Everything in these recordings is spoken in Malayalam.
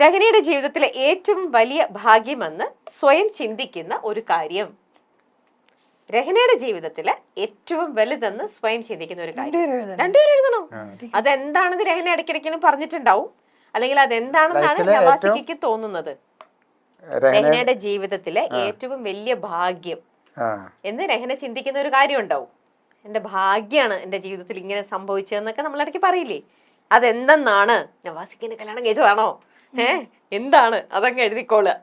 രഹനയുടെ ജീവിതത്തിലെ ഏറ്റവും വലിയ ഭാഗ്യമെന്ന് സ്വയം ചിന്തിക്കുന്ന ഒരു കാര്യം. രഹനയുടെ ജീവിതത്തിലെ ഏറ്റവും വലുതെന്ന് സ്വയം ചിന്തിക്കുന്ന ഒരു കാര്യം. രണ്ടുപേരും എഴുതണോ? അതെന്താണെന്ന് രഹന ഇടയ്ക്കിടയ്ക്ക് പറഞ്ഞിട്ടുണ്ടാവും, അല്ലെങ്കിൽ അതെന്താണെന്നാണ് നവാസിക്ക് തോന്നുന്നത്. രഹനയുടെ ജീവിതത്തിലെ ഏറ്റവും വലിയ ഭാഗ്യം എന്ന് രഹന ചിന്തിക്കുന്ന ഒരു കാര്യം ഉണ്ടാവും. എന്റെ ഭാഗ്യാണ് എന്റെ ജീവിതത്തിൽ ഇങ്ങനെ സംഭവിച്ചതെന്നൊക്കെ നമ്മൾ ഇടയ്ക്ക് പറയില്ലേ, അതെന്തെന്നാണ്? നവാസിക്കിന്റെ കല്യാണം കഴിച്ചതാണോ? എന്താണ്? അതങ്ങ് എഴുതിക്കോള്.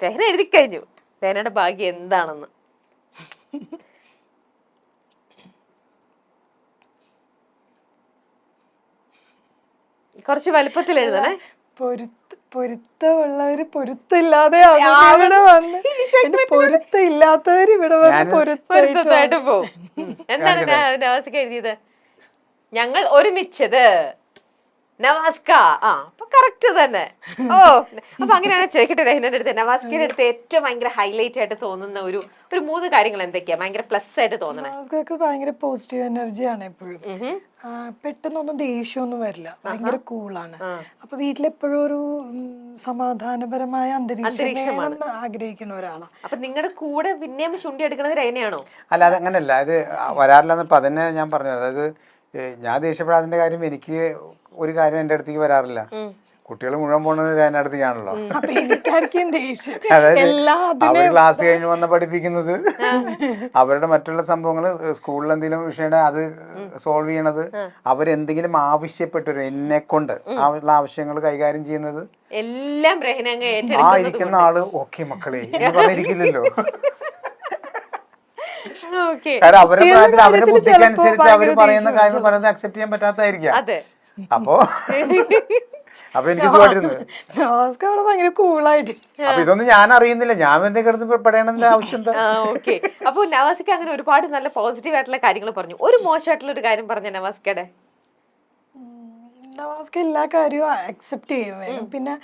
രഹന എഴുതി കഴിഞ്ഞു രഹനയുടെ ഭാഗ്യം എന്താണെന്ന്. കുറച്ച് വലുപ്പത്തിൽ എഴുതണേ. പൊരുത്തമുള്ളവര് പൊരുത്തില്ലാതെ പൊരുത്തില്ലാത്തവര് ഇവിടെ പൊരുത്തമായിട്ട് പോവും. എന്താണ് നവാസിക്ക എഴുതിയത്? ഞങ്ങൾ ഒരുമിച്ചത്. നവാസ്ക. അപ്പൊ കറക്റ്റ് തന്നെ. അപ്പൊ അങ്ങനെയാണ് ചോദിക്കട്ടെ രഹനയുടെ അടുത്ത്, നവാസ്കയുടെ അടുത്ത് ഏറ്റവും ഭയങ്കര ഹൈലൈറ്റ് ആയിട്ട് തോന്നുന്ന ഒരു 3 കാര്യങ്ങൾ എന്തൊക്കെയാ ഭയങ്കര പ്ലസ് ആയിട്ട് തോന്നണേ? നവാസ്കക്ക് ഭയങ്കര പോസിറ്റീവ് എനർജിയാണ് എപ്പോഴും. പെട്ടെന്നൊന്നും ദേഷ്യമൊന്നും വരില്ല, ഭയങ്കര കൂളാണ്. അപ്പൊ വീട്ടിലെപ്പോഴും ഒരു സമാധാനപരമായ അന്തരീക്ഷം ആഗ്രഹിക്കുന്ന ഒരാളാണ്. അപ്പൊ നിങ്ങളുടെ കൂടെ പിന്നെയും ചുണ്ടി എടുക്കുന്നത് രഹനയാണോ? അല്ല, അതങ്ങനല്ല, അത് വരാറില്ലെന്ന് ഇപ്പൊ അതന്നെ ഞാൻ പറഞ്ഞു. അതായത് ഞാൻ ദേഷ്യപ്പെടാതിന്റെ കാര്യം, എനിക്ക് ഒരു കാര്യം എന്റെ അടുത്തേക്ക് വരാറില്ല. കുട്ടികൾ മുഴുവൻ പോകുന്നത് ഞാൻ അടുത്തേക്കാണല്ലോ. അതായത് അവർ ക്ലാസ് കഴിഞ്ഞ് വന്ന് പഠിപ്പിക്കുന്നത്, അവരുടെ മറ്റുള്ള സംഭവങ്ങൾ, സ്കൂളിൽ എന്തെങ്കിലും വിഷയം അത് സോൾവ് ചെയ്യണത്, അവരെന്തെങ്കിലും ആവശ്യപ്പെട്ടു എന്നെ കൊണ്ട് ഉള്ള ആവശ്യങ്ങൾ കൈകാര്യം ചെയ്യുന്നത് എല്ലാം ഇരിക്കുന്ന ആള് ഓക്കെ മക്കളെ എന്ന് പറഞ്ഞിരിക്കില്ലല്ലോ. കാരണം അവരുടെ പ്രായത്തിൽ അവരുടെ ബുദ്ധിക്ക് അനുസരിച്ച് അവർ പറയുന്ന കാര്യങ്ങൾ പറയുന്നത് അക്സെപ്റ്റ് ചെയ്യാൻ പറ്റാത്തായിരിക്കാം. അപ്പൊ എനിക്ക് ഭയങ്കര കൂളായിട്ട്. അപ്പൊ ഇതൊന്നും ഞാൻ അറിയുന്നില്ല, ഞാൻ എന്തെങ്കിലും കിടന്ന് പെടേണ്ട ആവശ്യം എന്താ? അപ്പൊ നവാസിക്ക അങ്ങനെ ഒരുപാട് നല്ല പോസിറ്റീവ് ആയിട്ടുള്ള കാര്യങ്ങൾ പറഞ്ഞു. ഒരു മോശമായിട്ടുള്ള ഒരു കാര്യം പറഞ്ഞ നവാസിക്കയുടെ? നവാസ്ക എല്ലാ കാര്യവും അക്സെപ്റ്റ് ചെയ്യും വേണം. പിന്നെ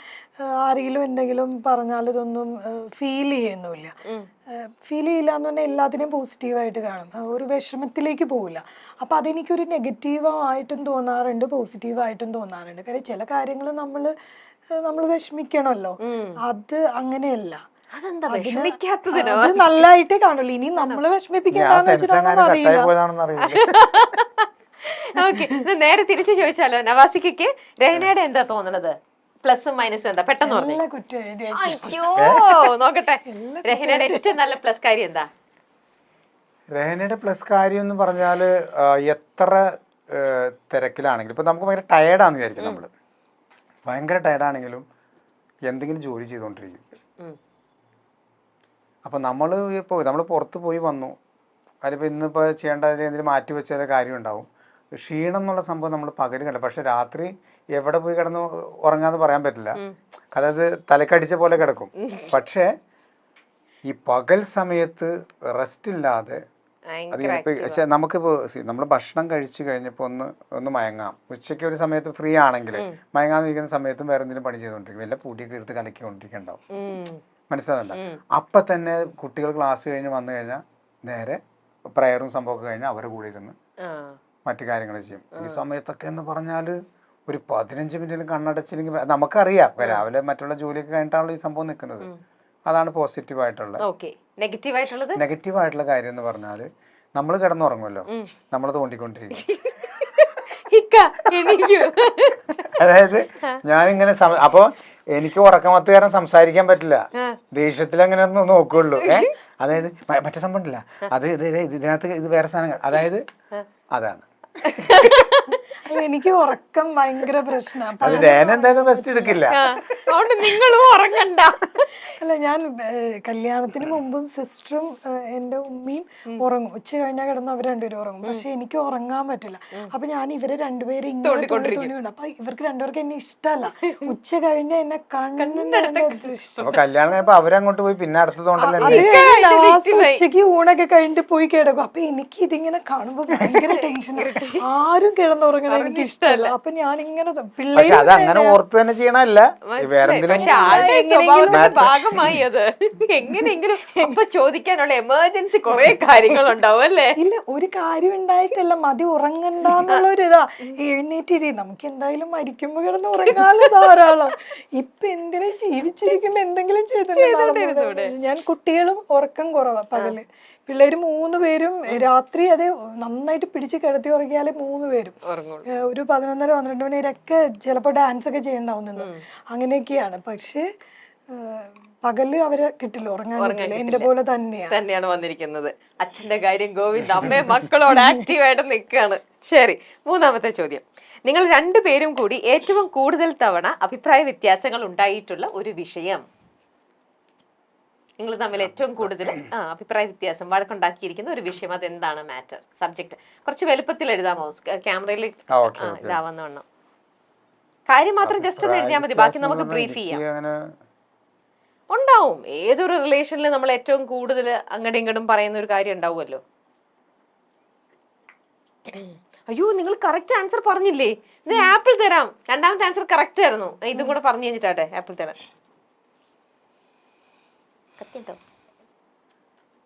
ആരെങ്കിലും എന്തെങ്കിലും പറഞ്ഞാൽ ഇതൊന്നും ഫീൽ ചെയ്യുന്നില്ല. ഫീൽ ചെയ്യില്ല എന്ന് പറഞ്ഞാൽ എല്ലാത്തിനെയും പോസിറ്റീവായിട്ട് കാണും, ഒരു വിഷമത്തിലേക്ക് പോകില്ല. അപ്പം അതെനിക്കൊരു നെഗറ്റീവായിട്ടും തോന്നാറുണ്ട്, പോസിറ്റീവായിട്ടും തോന്നാറുണ്ട്. കാര്യം ചില കാര്യങ്ങൾ നമ്മൾ വിഷമിക്കണമല്ലോ, അത് അങ്ങനെയല്ല. നല്ലതായിട്ടേ കാണുള്ളൂ. ഇനി നമ്മള് വിഷമിപ്പിക്കാന്ന് വെച്ചിട്ടാണെന്ന് അറിയില്ല. നേരെ തിരിച്ചു ചോദിച്ചാലോ, നവാസിക്ക് രഹനയുടെ എന്താ തോന്നുന്നത്? പ്ലസും മൈനസും എന്താ? പെട്ടെന്ന് അയ്യോ നോക്കട്ടെ, രഹനയുടെ ഏറ്റവും നല്ല പ്ലസ് കാര്യം എന്താ? രഹനയുടെ പ്ലസ് കാര്യം എന്ന് പറഞ്ഞാല് എത്ര തിരക്കിലാണെങ്കിലും, ഇപ്പൊ നമുക്ക് ഭയങ്കര ടയർഡാന്ന് വിചാരിക്കും, നമ്മള് ഭയങ്കര ടയർഡാണെങ്കിലും എന്തെങ്കിലും ജോലി ചെയ്തോണ്ടിരിക്കും. അപ്പൊ നമ്മൾ പുറത്ത് പോയി വന്നു, അതിലിപ്പോ ഇന്നിപ്പോ ചെയ്യേണ്ട എന്തെങ്കിലും മാറ്റി വെച്ച കാര്യം ഉണ്ടാവും. ക്ഷീണം എന്നുള്ള സംഭവം നമ്മൾ പകല് കണ്ട, പക്ഷെ രാത്രി എവിടെ പോയി കിടന്ന് ഉറങ്ങാന്ന് പറയാൻ പറ്റില്ല. അതായത് തലക്കടിച്ച പോലെ കിടക്കും. പക്ഷെ ഈ പകൽ സമയത്ത് റെസ്റ്റ് ഇല്ലാതെ പക്ഷെ നമുക്കിപ്പോ നമ്മൾ ഭക്ഷണം കഴിച്ചു കഴിഞ്ഞപ്പോ ഒന്ന് മയങ്ങാം, ഉച്ചയ്ക്ക് ഒരു സമയത്ത് ഫ്രീ ആണെങ്കിൽ മയങ്ങാന്നിരിക്കുന്ന സമയത്തും വേറെ എന്തെങ്കിലും പണി ചെയ്തോണ്ടിരിക്കും, വല്ല പൂട്ടിയൊക്കെ എടുത്ത് കലക്കിക്കൊണ്ടിരിക്കണ്ടാവും. മനസ്സിലാവുന്നുണ്ടോ? അപ്പൊ തന്നെ കുട്ടികൾ ക്ലാസ് കഴിഞ്ഞ് വന്നു കഴിഞ്ഞാൽ നേരെ പ്രയറും സംഭവമൊക്കെ കഴിഞ്ഞാൽ അവരുടെ കൂടെ ഇരുന്ന് മറ്റു കാര്യങ്ങൾ ചെയ്യും. ഈ സമയത്തൊക്കെ എന്ന് പറഞ്ഞാല് ഒരു 15 മിനിറ്റിലും കണ്ണടച്ചില്ലെങ്കിൽ നമുക്കറിയാം രാവിലെ മറ്റുള്ള ജോലിയൊക്കെ കഴിഞ്ഞിട്ടാണല്ലോ ഈ സംഭവം നിൽക്കുന്നത്. അതാണ് പോസിറ്റീവ് ആയിട്ടുള്ള. നെഗറ്റീവ് ആയിട്ടുള്ള കാര്യം എന്ന് പറഞ്ഞാല് നമ്മൾ കിടന്നുറങ്ങുമല്ലോ, നമ്മൾ തോണ്ടിക്കൊണ്ടിരിക്കും. അതായത് ഞാനിങ്ങനെ അപ്പൊ എനിക്ക് ഉറക്കമത്ത് കാരണം സംസാരിക്കാൻ പറ്റില്ല, ദേഷ്യത്തിൽ അങ്ങനെ ഒന്ന് നോക്കുള്ളൂ. അതായത് മറ്റേ സംഭവം ഇല്ല, അത് ഇതിനകത്ത് ഇത് വേറെ സാധനങ്ങൾ, അതായത് അതാണ്. എനിക്ക് ഉറക്കം ഭയങ്കര പ്രശ്നമാണ്. എന്തായാലും റെസ്റ്റ് എടുക്കില്ല, നിങ്ങളും ഉറങ്ങണ്ട. അല്ല, ഞാൻ കല്യാണത്തിന് മുമ്പും സിസ്റ്ററും എൻ്റെ ഉമ്മയും ഉറങ്ങും, ഉച്ച കഴിഞ്ഞാൽ കിടന്ന് അവർ രണ്ടുപേരും ഉറങ്ങും. പക്ഷെ എനിക്ക് ഉറങ്ങാൻ പറ്റില്ല. അപ്പൊ ഞാൻ ഇവരെ രണ്ടുപേരും ഇങ്ങനെ തോണ്ടിക്കൊണ്ട്, അപ്പൊ ഇവർക്ക് രണ്ടുപേർക്ക് എന്നെ ഇഷ്ടമല്ല. ഉച്ച കഴിഞ്ഞ എന്നെ കല്യാണം കഴിഞ്ഞപ്പോ അവരങ്ങോട്ട് പോയി, പിന്നെ അടുത്തതുകൊണ്ടല്ലേ ഉച്ചക്ക് ഊണൊക്കെ കഴിഞ്ഞിട്ട് പോയി കിടക്കും. അപ്പൊ എനിക്ക് ഇതിങ്ങനെ കാണുമ്പോ ഭയങ്കര ടെൻഷൻ. ആരും കിടന്നുറങ്ങണ എനിക്ക് ഇഷ്ടമല്ല. അപ്പൊ ഞാനിങ്ങനെ അങ്ങനെ ഓർത്ത് തന്നെ ചെയ്യണല്ല, വേറെന്തെങ്കിലും പക്ഷെ ആളുടെ സ്വഭാവത്തിന്റെ ഭാഗമായി അത് എങ്ങനെയെങ്കിലും അപ്പൊ ചോദിക്കാനുള്ള എമർജൻസി കുറെ കാര്യങ്ങളുണ്ടാവും അല്ലേ? ഇല്ല, ഒരു കാര്യം ഉണ്ടായിട്ടല്ല, മതി ഉറങ്ങണ്ടെന്നുള്ള ഒരു ഇതാ, എഴുന്നേറ്റിരി, നമുക്ക് എന്തായാലും മരിക്കുമ്പോ കിടന്ന് ഉറങ്ങാലോ ധാരാളം, ഇപ്പൊ എന്തിനാ ജീവിച്ചിരിക്കുമ്പോ എന്തെങ്കിലും ചെയ്തിട്ടുണ്ടാവും. ഞാൻ കുട്ടികളും ഉറക്കം കുറവാ പകല്, പിള്ളേര് 3 പേരും രാത്രി അത് നന്നായിട്ട് പിടിച്ച് കിടത്തി ഉറങ്ങിയാലേ 3 പേരും ഒരു 11:30-12 മണി വരെയൊക്കെ ചിലപ്പോ ഡാൻസ് ഒക്കെ ചെയ്യണ്ടാവുന്നത്, അങ്ങനെയൊക്കെയാണ്. പക്ഷെ പകല് അവരെ കിട്ടില്ല, ഉറങ്ങാൻ എന്റെ പോലെ തന്നെയാണ് വന്നിരിക്കുന്നത്. അച്ഛന്റെ കാര്യം ഗോവിന്ദ്, അമ്മയും മക്കളോട് ആക്റ്റീവായിട്ട് നിൽക്കുകയാണ്. ശരി, 3ാമത്തെ ചോദ്യം. നിങ്ങൾ 2 പേരും കൂടി ഏറ്റവും കൂടുതൽ തവണ അഭിപ്രായ വ്യത്യാസങ്ങൾ ഉണ്ടായിട്ടുള്ള ഒരു വിഷയം. നിങ്ങൾ തമ്മിൽ ഏറ്റവും കൂടുതൽ അഭിപ്രായ വ്യത്യാസം വഴക്കുണ്ടാക്കിയിരിക്കുന്ന ഒരു വിഷയം, അതെന്താണ്? മാറ്റർ, സബ്ജക്ട് കുറച്ച് വലുപ്പത്തിൽ എഴുതാമോ? ക്യാമറയിൽ ഇതാവുന്നവണ്ണം കാര്യം മാത്രം ജസ്റ്റ് ഒന്ന് എഴുതിയാൽ മതി, ബാക്കി നമുക്ക് ബ്രീഫ് ചെയ്യാം. ഉണ്ടാവും, ഏതൊരു റിലേഷനിൽ നമ്മൾ ഏറ്റവും കൂടുതൽ അങ്ങോട്ടും ഇങ്ങോട്ടും പറയുന്ന ഒരു കാര്യം ഉണ്ടാവുമല്ലോ. അയ്യോ, നിങ്ങൾ കറക്റ്റ് ആൻസർ പറഞ്ഞില്ലേ? ഇത് ആപ്പിൾ തരാം. 2ാമത്തെ ആൻസർ കറക്റ്റ് ആയിരുന്നു. ഇതും കൂടെ പറഞ്ഞു കഴിഞ്ഞിട്ടാട്ടെ ആപ്പിൾ തരാം.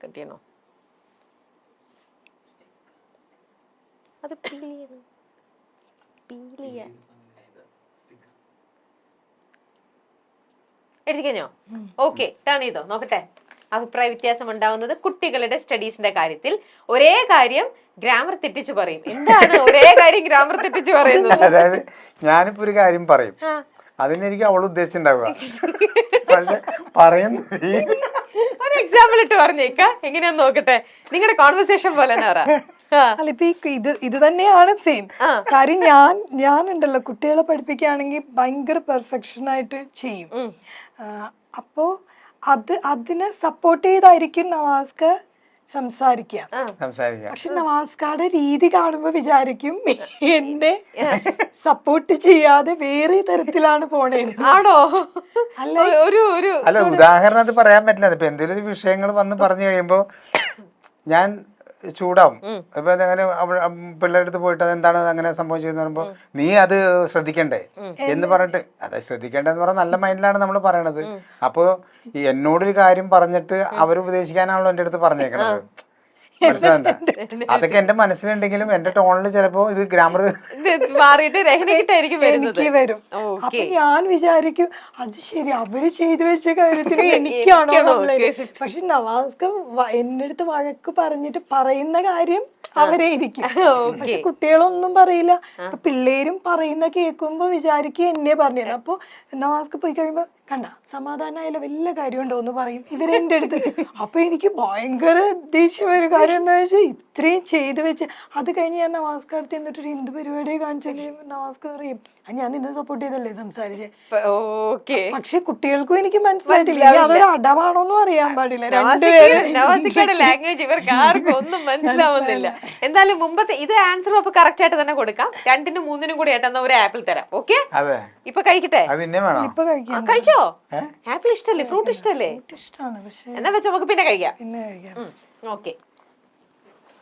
കത്തിയണോ? അത് എഴുതി കഴിഞ്ഞോ? ഓക്കെ, ടേൺ ചെയ്തോ, നോക്കട്ടെ. അഭിപ്രായ വ്യത്യാസം ഉണ്ടാവുന്നത് കുട്ടികളുടെ സ്റ്റഡീസിന്റെ കാര്യത്തിൽ. ഒരേ കാര്യം ഗ്രാമർ തെറ്റിച്ച് പറയും. എന്താണ് ഒരേ കാര്യം ഗ്രാമർ തെറ്റിച്ച് പറയുന്നത്? അതായത് ഞാനിപ്പോ ഒരു കാര്യം പറയും, അതിനെനിക്ക് അവൾ ഉദ്ദേശിച്ചുണ്ടാവുക, പക്ഷെ പറയുന്നത് ഒരു എക്സാമ്പിൾ ഇട്ട് പറഞ്ഞേക്ക, എങ്ങനെയാന്ന് നോക്കട്ടെ. നിങ്ങളുടെ കോൺവെർസേഷൻ പോലെ അല്ല, ഇപ്പൊ ഇത് തന്നെയാണ് സെയിം കാര്യം. ഞാൻ ഉണ്ടല്ലോ, കുട്ടികളെ പഠിപ്പിക്കുകയാണെങ്കിൽ ഭയങ്കര പെർഫെക്ഷൻ ആയിട്ട് ചെയ്യും. അപ്പോ അതിനെ സപ്പോർട്ട് ചെയ്തായിരിക്കും നവാസ്ക സംസാരിക്കുക. പക്ഷെ നവാസ്കയുടെ രീതി കാണുമ്പോ വിചാരിക്കും എന്നെ സപ്പോർട്ട് ചെയ്യാതെ വേറെ തരത്തിലാണ് പോണേന്ന്. ആണോ? അല്ല, ഉദാഹരണം അത് പറയാൻ പറ്റില്ല. ഇപ്പൊ എന്തെങ്കിലും ഒരു വിഷയങ്ങൾ വന്ന് പറഞ്ഞു കഴിയുമ്പോ ഞാൻ ചൂടാവും. ഇപ്പൊ അങ്ങനെ പിള്ളേരുടെ അടുത്ത് പോയിട്ട് അതെന്താണ് അങ്ങനെ സംഭവിച്ചതെന്ന് പറയുമ്പോ നീ അത് ശ്രദ്ധിക്കണ്ടേ എന്ന് പറഞ്ഞിട്ട്, അത് ശ്രദ്ധിക്കേണ്ടതെന്ന് പറഞ്ഞാൽ നല്ല മൈൻഡിലാണ് നമ്മൾ പറയണത്. അപ്പൊ എന്നോടൊരു കാര്യം പറഞ്ഞിട്ട് അവർ ഉപദേശിക്കാനാണല്ലോ എന്റെ അടുത്ത് പറഞ്ഞേക്കണത്. മനസ്സിലാണ്ട? അതൊക്കെ എന്റെ മനസ്സിലുണ്ടെങ്കിലും എന്റെ ടോണിൽ ചിലപ്പോ ഇത് ഗ്രാമർ എനിക്ക് വരും. അപ്പൊ ഞാൻ വിചാരിക്കും അത് ശരി, അവര് ചെയ്തു വെച്ച കാര്യത്തിന് എനിക്കാണോ കംപ്ലൈന്റ്. പക്ഷെ നവാസ്ക എന്റെ അടുത്ത് വഴക്ക് പറഞ്ഞിട്ട് പറയുന്ന കാര്യം അവരെ ഇരിക്കും, പക്ഷെ കുട്ടികളൊന്നും പറയില്ല. അപ്പൊ പിള്ളേരും പറയുന്ന കേൾക്കുമ്പോ വിചാരിക്കും എന്നെ പറഞ്ഞത്. അപ്പൊ നവാസ്ക പോയി കഴിയുമ്പോ കണ്ട സമാധാനമായാലും വല്ല കാര്യം ഉണ്ടോ എന്ന് പറയും ഇവരെന്റെ അടുത്ത്. അപ്പൊ എനിക്ക് ഭയങ്കര ദേഷ്യം ഒരു കാര്യം എന്താ വെച്ചാൽ ഇത്രയും ചെയ്തു വെച്ച് അത് കഴിഞ്ഞ് ഞാൻ നവാസ്ക അടുത്ത് എന്നിട്ടൊരു എന്ത് പരിപാടിയെ കാണിച്ചു നവാസ്ക പറയും ഞാൻ നിന്നെ സപ്പോർട്ട് ചെയ്തല്ലേ സംസാരിച്ചേ. പക്ഷെ കുട്ടികൾക്കും എനിക്ക് മനസ്സിലായിട്ടില്ല, അതൊരു അടവാണോന്നും അറിയാൻ പാടില്ല. ലാംഗ്വേജ് ഇവർക്ക് ആർക്കും ഒന്നും മനസ്സിലാവുന്നില്ല. എന്തായാലും മുമ്പത്തെ ഇത് ആൻസറും അപ്പൊ കറക്റ്റ് ആയിട്ട് തന്നെ കൊടുക്കാം. 2നും 3നും കൂടി ആയിട്ട് ഒരു ആപ്പിൾ തരാം. ഓക്കെ, ഇപ്പൊ കഴിക്കട്ടെ? ഇപ്പൊ കഴിക്കാം. കഴിച്ചോ? ആപ്പിൾ ഇഷ്ടല്ലേ? ഫ്രൂട്ട് ഇഷ്ടല്ലേ? ഇഷ്ടമാണ്, പക്ഷെ എന്നാ വെച്ചോ, നമുക്ക് പിന്നെ കഴിക്കാം. പിന്നെ കഴിക്കാം. ഓക്കെ.